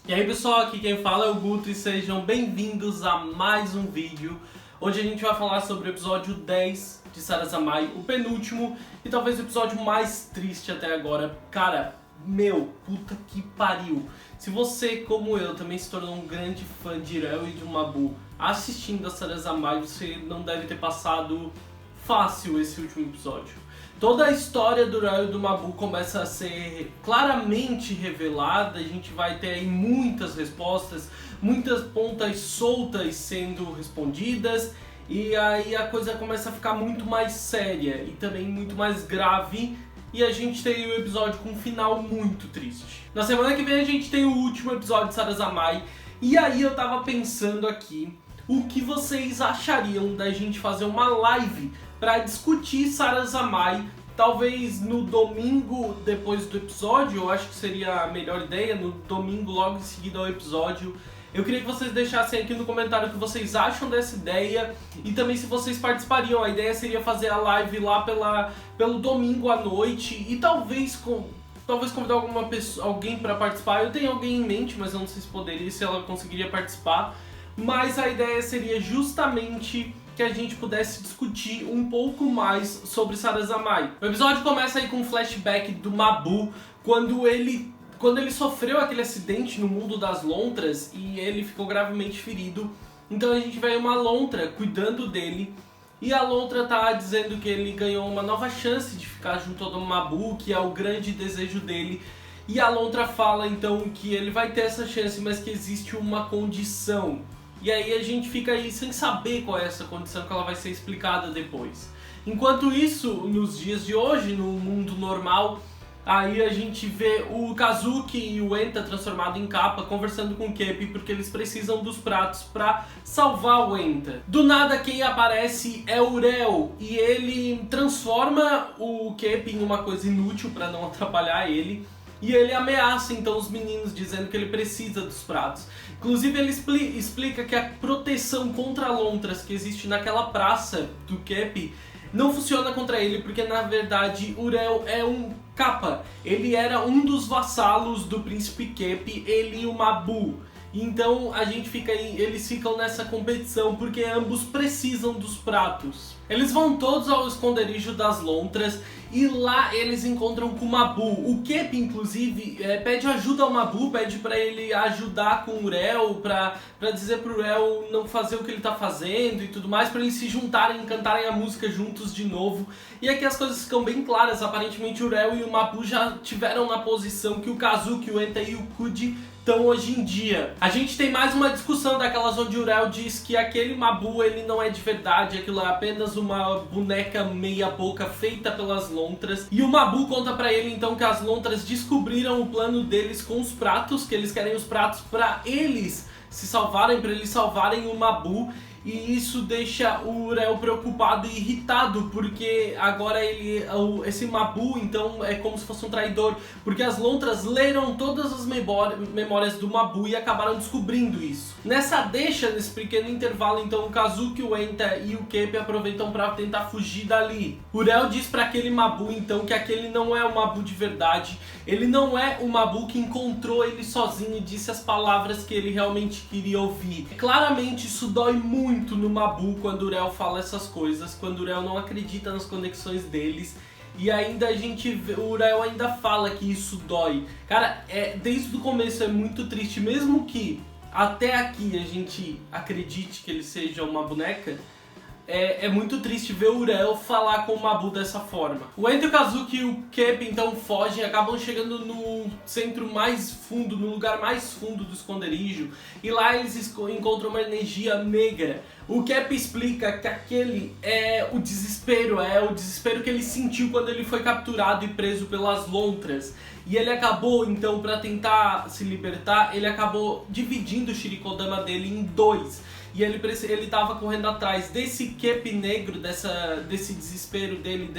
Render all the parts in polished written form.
E aí pessoal, aqui quem fala é o Guto e sejam bem-vindos a mais um vídeo. Hoje a gente vai falar sobre o episódio 10 de Sarazamai, o penúltimo e talvez o episódio mais triste até agora. Cara, puta que pariu. Se você, como eu, também se tornou um grande fã de Irel e de Mabu assistindo a Sarazamai, você não deve ter passado fácil esse último episódio. Toda a história do Irel e do Mabu começa a ser claramente revelada, a gente vai ter aí muitas respostas, muitas pontas soltas sendo respondidas, e aí a coisa começa a ficar muito mais séria e também muito mais grave, e a gente tem um episódio com um final muito triste. Na semana que vem a gente tem o último episódio de Sarazamai, e aí eu tava pensando aqui o que vocês achariam da gente fazer uma live para discutir Sarazamai, talvez no domingo depois do episódio. Eu acho que seria a melhor ideia, no domingo logo em seguida ao episódio. Eu queria que vocês deixassem aqui no comentário o que vocês acham dessa ideia e também se vocês participariam. A ideia seria fazer a live lá pelo domingo à noite e talvez convidar alguém para participar. Eu tenho alguém em mente, mas eu não sei se ela conseguiria participar. Mas a ideia seria justamente que a gente pudesse discutir um pouco mais sobre Sarazamai. O episódio começa aí com um flashback do Mabu, quando ele sofreu aquele acidente no mundo das lontras e ele ficou gravemente ferido. Então a gente vê uma lontra cuidando dele e a lontra tá dizendo que ele ganhou uma nova chance de ficar junto ao Mabu, que é o grande desejo dele. E a lontra fala então que ele vai ter essa chance, mas que existe uma condição. E aí a gente fica aí sem saber qual é essa condição, que ela vai ser explicada depois. Enquanto isso, nos dias de hoje, no mundo normal, aí a gente vê o Kazuki e o Enta transformado em Kappa conversando com o Kep, porque eles precisam dos pratos para salvar o Enta. Do nada quem aparece é o Urel, e ele transforma o Kep em uma coisa inútil para não atrapalhar ele. E ele ameaça então os meninos, dizendo que ele precisa dos pratos. Inclusive ele explica que a proteção contra lontras que existe naquela praça do Kep não funciona contra ele, porque na verdade Urel é um Kappa. Ele era um dos vassalos do príncipe Kep, ele e o Mabu. Então eles ficam nessa competição porque ambos precisam dos pratos. Eles vão todos ao esconderijo das lontras e lá eles encontram com o Mabu. O Kep, inclusive, pede ajuda ao Mabu, pede pra ele ajudar com o Urel, pra dizer pro Urel não fazer o que ele tá fazendo e tudo mais, pra eles se juntarem e cantarem a música juntos de novo. E aqui as coisas ficam bem claras. Aparentemente o Urel e o Mabu já tiveram na posição que o Kazuki, o Enta e o Kuji estão hoje em dia. A gente tem mais uma discussão daquelas onde o Urel diz que aquele Mabu ele não é de verdade, aquilo é apenas uma boneca meia boca feita pelas lontras. E o Mabu conta pra ele então que as lontras descobriram o plano deles com os pratos, que eles querem os pratos pra eles se salvarem, pra eles salvarem o Mabu. E isso deixa o Urel preocupado e irritado, porque agora esse Mabu então é como se fosse um traidor, porque as lontras leram todas as memórias do Mabu e acabaram descobrindo isso. Nesse pequeno intervalo, então o Kazuki, o Enta e o Kep aproveitam para tentar fugir dali. Urel diz para aquele Mabu então que aquele não é o Mabu de verdade, ele não é o Mabu que encontrou ele sozinho e disse as palavras que ele realmente queria ouvir. Claramente isso dói muito no Mabu quando o Urel fala essas coisas, quando o Urel não acredita nas conexões deles. E ainda o Urel ainda fala que isso dói. Cara, desde o começo é muito triste, mesmo que até aqui a gente acredite que ele seja uma boneca. É muito triste ver o Urel falar com o Mabu dessa forma. O Enta, o Kazuki e o Kep então fogem, acabam chegando no centro mais fundo, no lugar mais fundo do esconderijo, e lá eles encontram uma energia negra. O Kep explica que aquele é o desespero que ele sentiu quando ele foi capturado e preso pelas lontras. E ele acabou, então, para tentar se libertar, ele acabou dividindo o Shirikodama dele em dois. E ele tava correndo atrás desse Kep negro, desse desespero dele,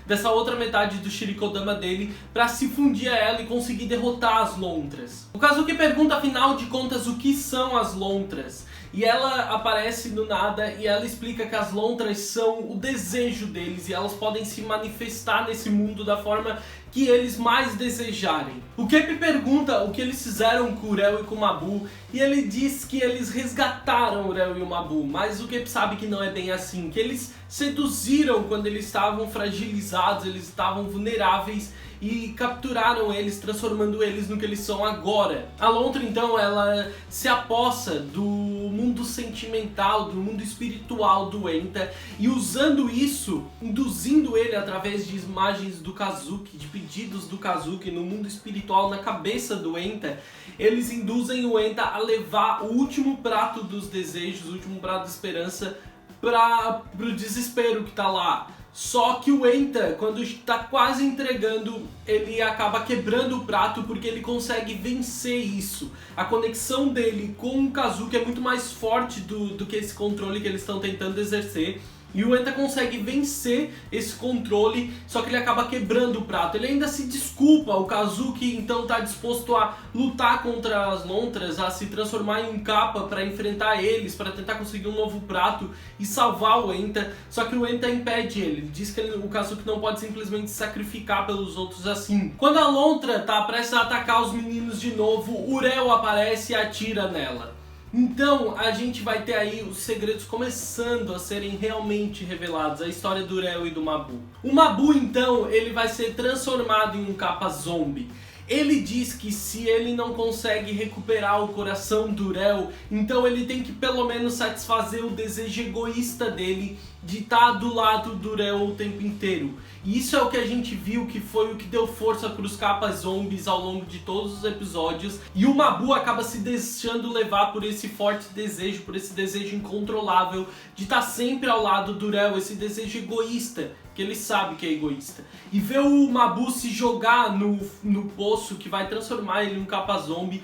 dessa outra metade do Shirikodama dele, pra se fundir a ela e conseguir derrotar as lontras. O Kazuki pergunta, afinal de contas, o que são as lontras? E ela aparece do nada e ela explica que as lontras são o desejo deles e elas podem se manifestar nesse mundo da forma que eles mais desejarem. O Kep pergunta o que eles fizeram com o Urel e com o Mabu, e ele diz que eles resgataram o Urel e o Mabu, mas o Kep sabe que não é bem assim, que eles seduziram quando eles estavam fragilizados, eles estavam vulneráveis, e capturaram eles, transformando eles no que eles são agora. A Lontra, então, ela se apossa do mundo sentimental, do mundo espiritual do Enta, e usando isso, induzindo ele através de imagens do Kazuki, de pedidos do Kazuki no mundo espiritual, na cabeça do Enta, eles induzem o Enta a levar o último prato dos desejos, o último prato de esperança, pro desespero que tá lá. Só que o Enta, quando está quase entregando, ele acaba quebrando o prato porque ele consegue vencer isso. A conexão dele com o Kazuki é muito mais forte do que esse controle que eles estão tentando exercer. E o Enta consegue vencer esse controle, só que ele acaba quebrando o prato. Ele ainda se desculpa, o Kazuki então está disposto a lutar contra as Lontras, a se transformar em um Kappa para enfrentar eles, para tentar conseguir um novo prato e salvar o Enta. Só que o Enta impede ele, diz que o Kazuki não pode simplesmente se sacrificar pelos outros assim. Quando a Lontra está prestes a atacar os meninos de novo, o Urel aparece e atira nela. Então a gente vai ter aí os segredos começando a serem realmente revelados, a história do Urel e do Mabu. O Mabu então, ele vai ser transformado em um Kappa zombie. Ele diz que se ele não consegue recuperar o coração do Urel, então ele tem que pelo menos satisfazer o desejo egoísta dele de estar do lado do Urel o tempo inteiro. E isso é o que a gente viu que foi o que deu força para os Kappas zombies ao longo de todos os episódios. E o Mabu acaba se deixando levar por esse forte desejo, por esse desejo incontrolável de estar sempre ao lado do Urel, esse desejo egoísta, que ele sabe que é egoísta. E ver o Mabu se jogar no poço que vai transformar ele em um Kappa zombie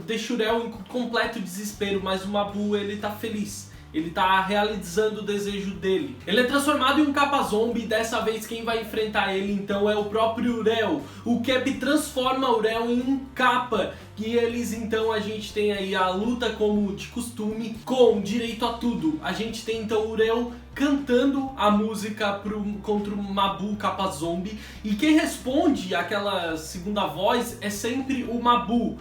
deixa o Urel em completo desespero, mas o Mabu, ele tá feliz. Ele tá realizando o desejo dele. Ele é transformado em um Kappa zombie, e dessa vez quem vai enfrentar ele então é o próprio Urel. O Kep transforma o Urel em um Kappa, e eles então, a gente tem aí a luta como de costume, com direito a tudo. A gente tem então o Urel cantando a música contra o Mabu Kappa zombie, e quem responde aquela segunda voz é sempre o Mabu.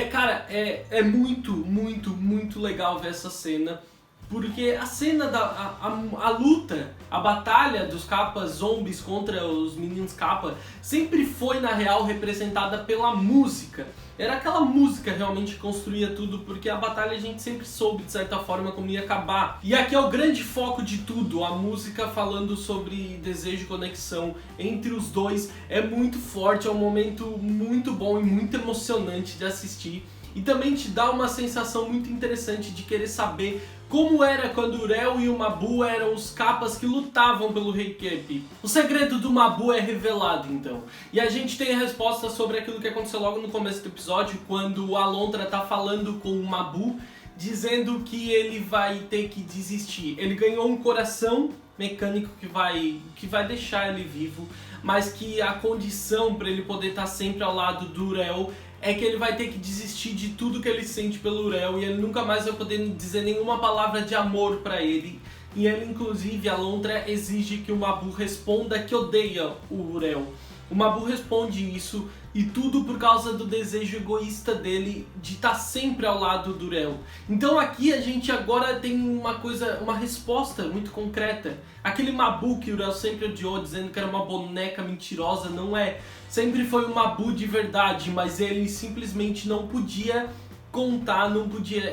Cara, é muito legal ver essa cena. Porque a cena a luta, a batalha dos Kappas zombies contra os meninos Kappa sempre foi, na real, representada pela música. Era aquela música realmente que construía tudo, porque a batalha a gente sempre soube, de certa forma, como ia acabar. E aqui é o grande foco de tudo, a música falando sobre desejo e conexão entre os dois. É muito forte, é um momento muito bom e muito emocionante de assistir. E também te dá uma sensação muito interessante de querer saber como era quando o Urel e o Mabu eram os Kappas que lutavam pelo Rei Kep. O segredo do Mabu é revelado então. E a gente tem a resposta sobre aquilo que aconteceu logo no começo do episódio, quando o Alondra tá falando com o Mabu, dizendo que ele vai ter que desistir. Ele ganhou um coração mecânico que vai deixar ele vivo, mas que a condição para ele poder estar sempre ao lado do Urel é que ele vai ter que desistir de tudo que ele sente pelo Urel, e ele nunca mais vai poder dizer nenhuma palavra de amor pra ele. E ele, inclusive, a Lontra exige que o Mabu responda que odeia o Urel. O Mabu responde isso, e tudo por causa do desejo egoísta dele de estar sempre ao lado do Urel. Então aqui a gente agora tem uma resposta muito concreta. Aquele Mabu que o Urel sempre odiou, dizendo que era uma boneca mentirosa, não é. Sempre foi um Mabu de verdade, mas ele simplesmente não podia contar,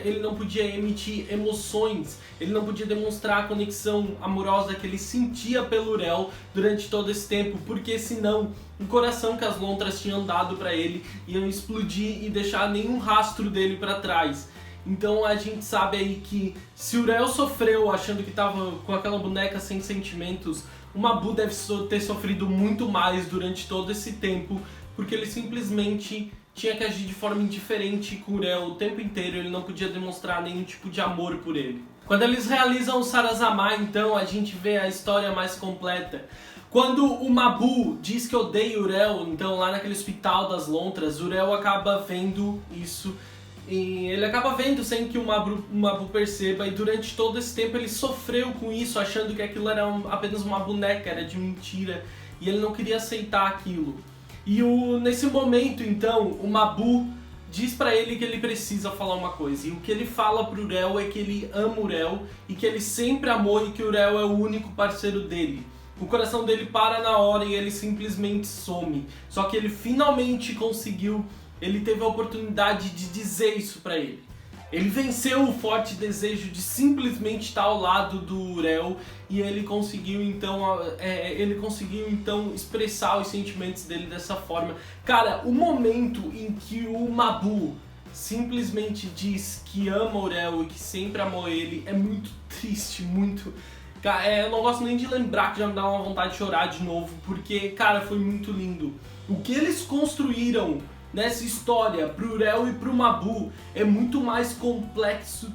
ele não podia emitir emoções, ele não podia demonstrar a conexão amorosa que ele sentia pelo Urel durante todo esse tempo, porque senão o coração que as Lontras tinham dado pra ele iam explodir e deixar nenhum rastro dele pra trás. Então a gente sabe aí que se o Urel sofreu achando que tava com aquela boneca sem sentimentos, o Mabu deve ter sofrido muito mais durante todo esse tempo, porque ele simplesmente tinha que agir de forma indiferente com o Urel o tempo inteiro, ele não podia demonstrar nenhum tipo de amor por ele. Quando eles realizam o Sarazama, então, a gente vê a história mais completa. Quando o Mabu diz que odeia o Urel, então lá naquele hospital das Lontras, o Urel acaba vendo isso, e ele acaba vendo sem que o Mabu perceba, e durante todo esse tempo ele sofreu com isso, achando que aquilo era apenas uma boneca, era de mentira, e ele não queria aceitar aquilo. E nesse momento, então, o Mabu diz pra ele que ele precisa falar uma coisa. E o que ele fala pro Urel é que ele ama o Urel e que ele sempre amou e que o Urel é o único parceiro dele. O coração dele para na hora e ele simplesmente some. Só que ele finalmente conseguiu, ele teve a oportunidade de dizer isso pra ele. Ele venceu o forte desejo de simplesmente estar ao lado do Urel e ele conseguiu então expressar os sentimentos dele dessa forma. Cara, o momento em que o Mabu simplesmente diz que ama o Urel e que sempre amou ele é muito triste, muito... eu não gosto nem de lembrar, que já me dá uma vontade de chorar de novo, porque, cara, foi muito lindo. O que eles construíram nessa história pro Urel e pro Mabu é muito mais complexo,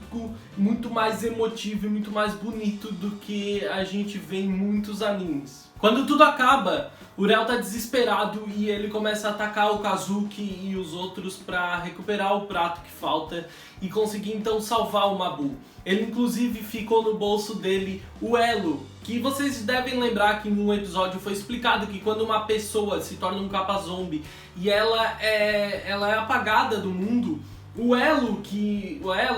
muito mais emotivo e muito mais bonito do que a gente vê em muitos animes. Quando tudo acaba, o Urel tá desesperado e ele começa a atacar o Kazuki e os outros pra recuperar o prato que falta e conseguir então salvar o Mabu. Ele inclusive ficou no bolso dele o elo, que vocês devem lembrar que em um episódio foi explicado que quando uma pessoa se torna um capa-zombie e ela é apagada do mundo, o elo,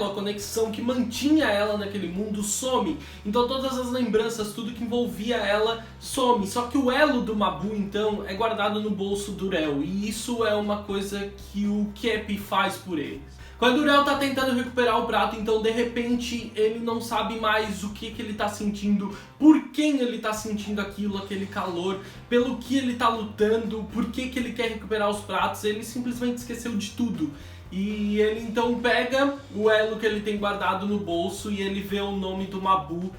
a conexão que mantinha ela naquele mundo some. Então todas as lembranças, tudo que envolvia ela some. Só que o elo do Mabu então é guardado no bolso do Urel. E isso é uma coisa que o Kepi faz por ele. Quando o Urel tá tentando recuperar o prato, então de repente ele não sabe mais o que ele tá sentindo, por quem ele tá sentindo aquilo, aquele calor, pelo que ele tá lutando, por que ele quer recuperar os pratos, ele simplesmente esqueceu de tudo. E ele então pega o elo que ele tem guardado no bolso e ele vê o nome do Mabu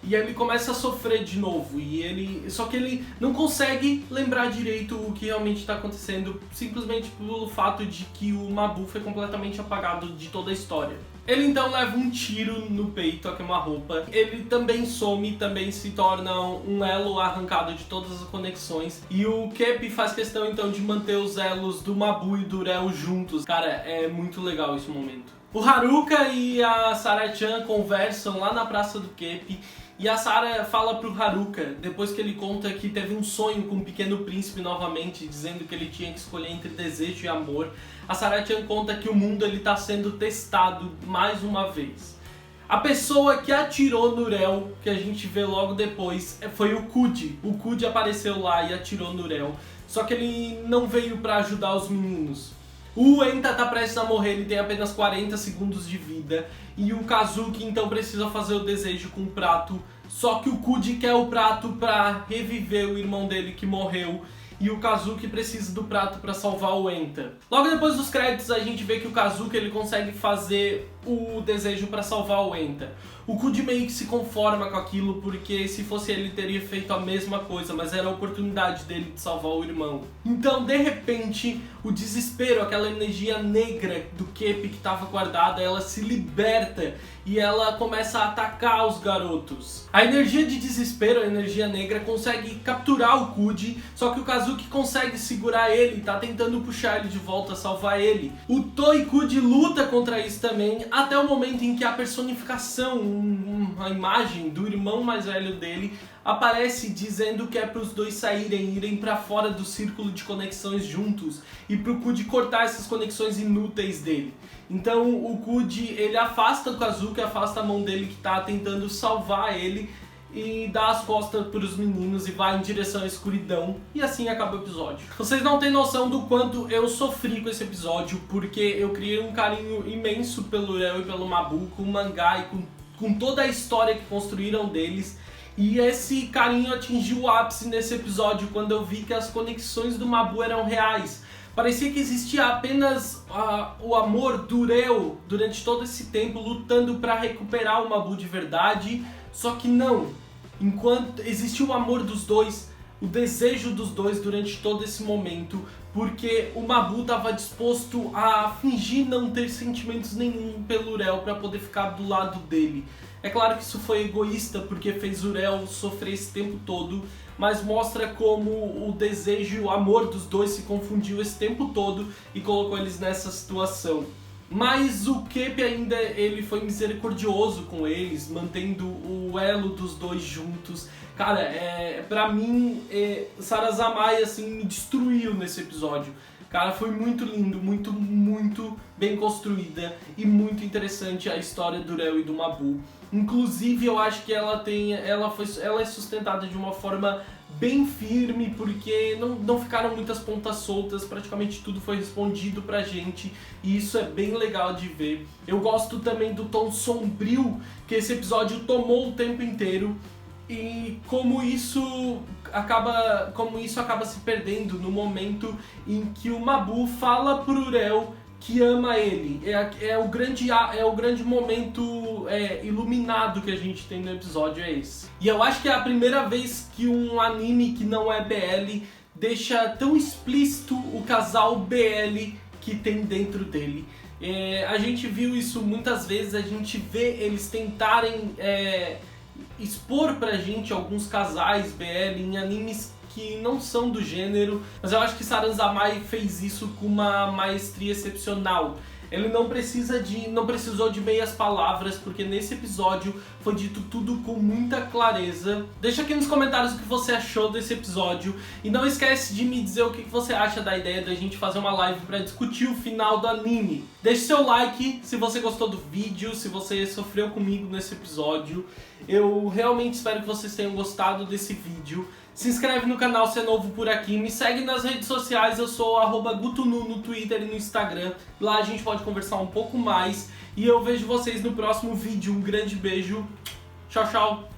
e ele começa a sofrer de novo. Só que ele não consegue lembrar direito o que realmente está acontecendo, simplesmente pelo fato de que o Mabu foi completamente apagado de toda a história. Ele então leva um tiro no peito, a queima-roupa. Ele também some, também se torna um elo arrancado de todas as conexões. E o Kepi faz questão então de manter os elos do Mabu e do Urel juntos. Cara, é muito legal esse momento. O Haruka e a Sarah-chan conversam lá na praça do Kepi. E a Sarah fala pro Haruka, depois que ele conta que teve um sonho com o Pequeno Príncipe novamente, dizendo que ele tinha que escolher entre desejo e amor, a Sarah-chan conta que o mundo ele tá sendo testado mais uma vez. A pessoa que atirou no Urel, que a gente vê logo depois, foi o Kuji. O Kuji apareceu lá e atirou no Urel, só que ele não veio pra ajudar os meninos. O Enta tá prestes a morrer, ele tem apenas 40 segundos de vida. E o Kazuki então precisa fazer o desejo com o prato. Só que o Kuji quer o prato pra reviver o irmão dele que morreu. E o Kazuki precisa do prato pra salvar o Enta. Logo depois dos créditos a gente vê que o Kazuki ele consegue fazer o desejo pra salvar o Enta. O Kuji meio que se conforma com aquilo, porque se fosse ele teria feito a mesma coisa, mas era a oportunidade dele de salvar o irmão. Então, de repente, o desespero, aquela energia negra do Kepi que estava guardada, ela se liberta e ela começa a atacar os garotos. A energia de desespero, a energia negra, consegue capturar o Kuji, só que o Kazuki consegue segurar ele, tá tentando puxar ele de volta, salvar ele. O Toi Kuji luta contra isso também, até o momento em que a personificação, a imagem do irmão mais velho dele aparece dizendo que é para os dois irem para fora do círculo de conexões juntos e pro Kuji cortar essas conexões inúteis dele. Então o Kuji ele afasta o Kazuki, afasta a mão dele que tá tentando salvar ele e dá as costas para os meninos e vai em direção à escuridão. E assim acaba o episódio. Vocês não têm noção do quanto eu sofri com esse episódio, porque eu criei um carinho imenso pelo Urel e pelo Mabu, com o mangá e com toda a história que construíram deles. E esse carinho atingiu o ápice nesse episódio, quando eu vi que as conexões do Mabu eram reais. Parecia que existia apenas o amor do Urel durante todo esse tempo, lutando para recuperar o Mabu de verdade. Só que não. Enquanto existiu o amor dos dois, o desejo dos dois durante todo esse momento, porque o Mabu estava disposto a fingir não ter sentimentos nenhum pelo Urel para poder ficar do lado dele. É claro que isso foi egoísta, porque fez o Urel sofrer esse tempo todo, mas mostra como o desejo e o amor dos dois se confundiu esse tempo todo e colocou eles nessa situação. Mas o Kep ainda ele foi misericordioso com eles, mantendo o elo dos dois juntos. Cara, pra mim, Sarazamai assim, me destruiu nesse episódio. Cara, foi muito lindo, muito bem construída e muito interessante a história do Rel e do Mabu. Inclusive, eu acho que ela é sustentada de uma forma bem firme, porque não ficaram muitas pontas soltas, praticamente tudo foi respondido pra gente, e isso é bem legal de ver. Eu gosto também do tom sombrio que esse episódio tomou o tempo inteiro, e como isso acaba se perdendo no momento em que o Mabu fala pro Rel que ama ele. É o grande momento iluminado que a gente tem no episódio, é esse. E eu acho que é a primeira vez que um anime que não é BL deixa tão explícito o casal BL que tem dentro dele. A gente viu isso muitas vezes, a gente vê eles tentarem expor pra gente alguns casais BL em animes que não são do gênero, mas eu acho que Sarazamai fez isso com uma maestria excepcional. Ele não precisou de meias palavras, porque nesse episódio foi dito tudo com muita clareza. Deixa aqui nos comentários o que você achou desse episódio, e não esquece de me dizer o que você acha da ideia da gente fazer uma live para discutir o final do anime. Deixe seu like se você gostou do vídeo, se você sofreu comigo nesse episódio. Eu realmente espero que vocês tenham gostado desse vídeo. Se inscreve no canal se é novo por aqui, me segue nas redes sociais, eu sou @gutunu no Twitter e no Instagram. Lá a gente pode conversar um pouco mais, e eu vejo vocês no próximo vídeo. Um grande beijo, tchau, tchau!